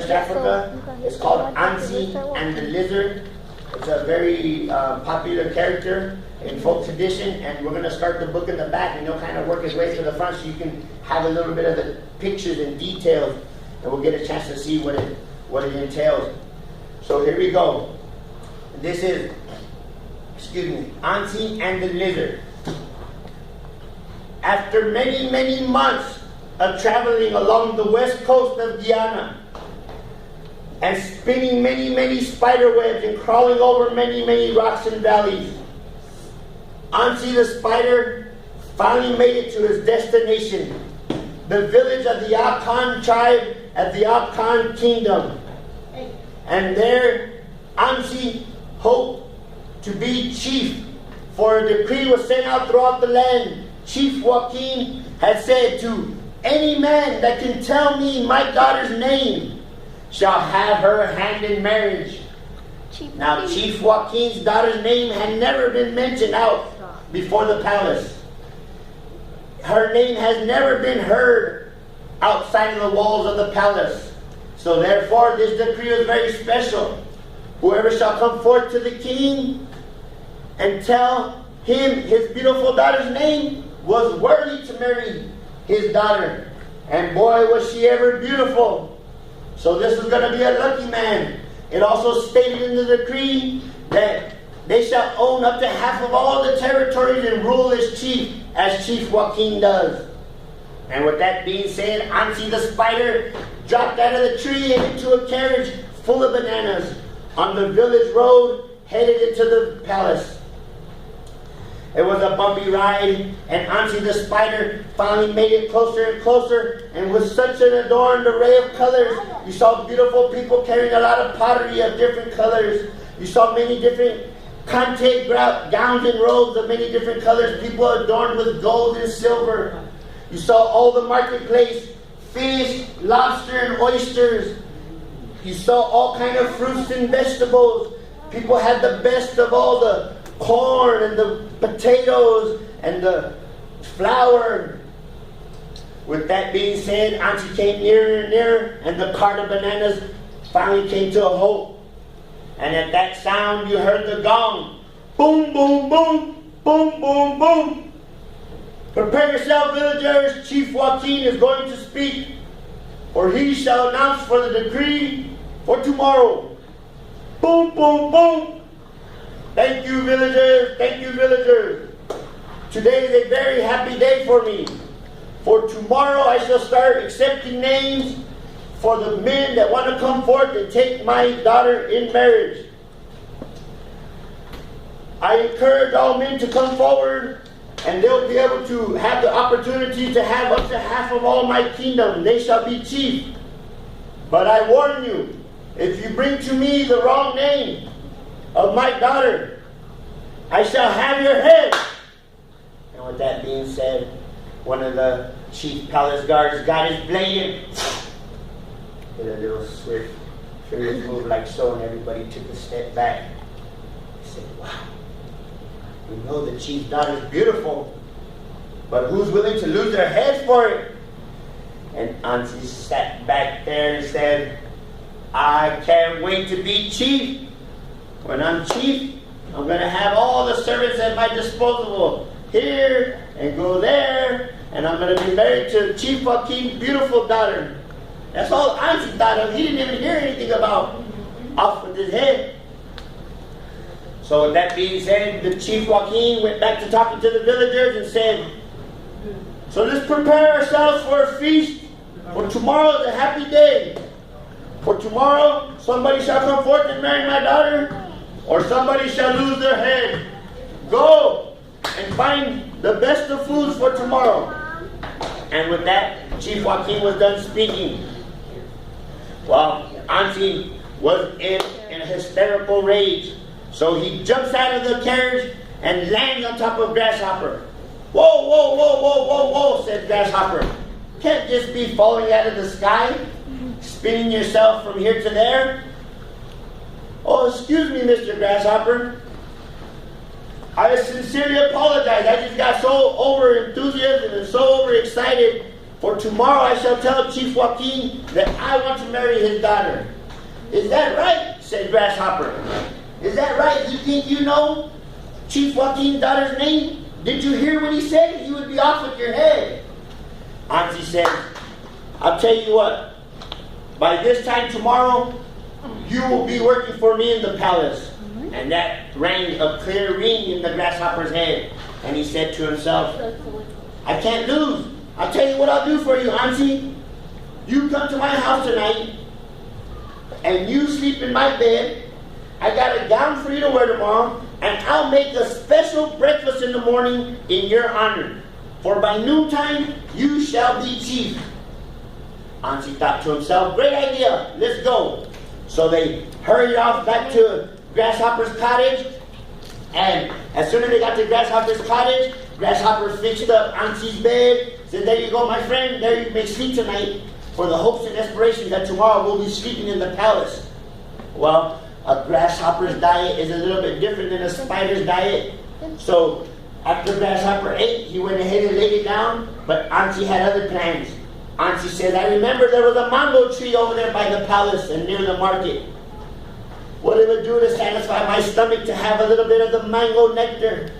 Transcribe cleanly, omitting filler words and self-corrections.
West Africa. It's called Ansi and the Lizard. It's a very popular character in folk tradition, and we're going to start the book in the back, and he'll kind of work his way to the front so you can have a little bit of the pictures and details, and we'll get a chance to see what it entails. So here we go. This is, Ansi and the Lizard. After many, many months of traveling along the west coast of Guyana, and spinning many, many spider webs and crawling over many, many rocks and valleys, Ansi the spider finally made it to his destination, the village of the Akan tribe at the Akan kingdom. And there, Ansi hoped to be chief, for a decree was sent out throughout the land. Chief Joaquin had said, to any man that can tell me my daughter's name shall have her hand in marriage. Now, Chief Joaquin's daughter's name had never been mentioned out before the palace. Her name has never been heard outside of the walls of the palace. So therefore, this decree was very special. Whoever shall come forth to the king and tell him his beautiful daughter's name was worthy to marry his daughter. And boy, was she ever beautiful. So this is going to be a lucky man. It also stated in the decree that they shall own up to half of all the territories and rule as Chief Joaquin does. And with that being said, Ansi the spider dropped out of the tree and into a carriage full of bananas on the village road headed into the palace. It was a bumpy ride, and Ansi the spider finally made it closer and closer, and with such an adorned array of colors, you saw beautiful people carrying a lot of pottery of different colors. You saw many different kante gowns and robes of many different colors, people adorned with gold and silver. You saw all the marketplace, fish, lobster, and oysters. You saw all kind of fruits and vegetables. People had the best of all the corn and the potatoes and the flour. With that being said, Ansi came nearer and nearer, and the cart of bananas finally came to a halt. And at that sound, you heard the gong. Boom, boom, boom, boom, boom, boom. Prepare yourself, villagers. Chief Joaquin is going to speak, for he shall announce for the decree for tomorrow. Boom, boom, boom. Thank you, villagers. Thank you, villagers. Today is a very happy day for me. For tomorrow I shall start accepting names for the men that want to come forth and take my daughter in marriage. I encourage all men to come forward, and they'll be able to have the opportunity to have up to half of all my kingdom. They shall be chief. But I warn you, if you bring to me the wrong name of my daughter, I shall have your head. And with that being said, one of the chief palace guards got his blade and did a little swift, furious move like so, and everybody took a step back. He said, wow, we know the chief's daughter is beautiful, but who's willing to lose their heads for it? And Ansi sat back there and said, I can't wait to be chief. When I'm chief, I'm going to have all the servants at my disposal, here and go there, and I'm going to be married to Chief Joaquin's beautiful daughter. That's all Ansi thought of. He didn't even hear anything about off with his head. So with that being said, the Chief Joaquin went back to talking to the villagers and said, so let's prepare ourselves for a feast, for tomorrow is a happy day. For tomorrow, somebody shall come forth and marry my daughter, or somebody shall lose their head. Go and find the best of foods for tomorrow. And with that, Chief Joaquin was done speaking. Well, Ansi was in a hysterical rage. So he jumps out of the carriage and lands on top of Grasshopper. Whoa, whoa, whoa, whoa, whoa, whoa, said Grasshopper. Can't just be falling out of the sky, spinning yourself from here to there. Oh, excuse me, Mr. Grasshopper. I sincerely apologize. I just got so over enthusiastic and so overexcited For tomorrow I shall tell Chief Joaquin that I want to marry his daughter. Is that right? Said Grasshopper. Is that right? You think you know Chief Joaquin's daughter's name? Did you hear what he said? You would be off with your head. Auntie said, I'll tell you what. By this time tomorrow, you will be working for me in the palace. And that rang a clear ring in the Grasshopper's head. And he said to himself, I can't lose. I'll tell you what I'll do for you, Auntie. You come to my house tonight, and you sleep in my bed. I got a gown for you to wear tomorrow, and I'll make a special breakfast in the morning in your honor. For by noontime, you shall be chief. Auntie thought to himself, great idea, let's go. So they hurried off back to Grasshopper's cottage, and as soon as they got to Grasshopper's cottage, Grasshopper fixed up Auntie's bed, said, there you go, my friend, there you may sleep tonight, for the hopes and aspirations that tomorrow we'll be sleeping in the palace. Well, a grasshopper's diet is a little bit different than a spider's diet. So after Grasshopper ate, he went ahead and laid it down, but Auntie had other plans. Auntie said, I remember there was a mango tree over there by the palace and near the market. What it would do to satisfy my stomach to have a little bit of the mango nectar.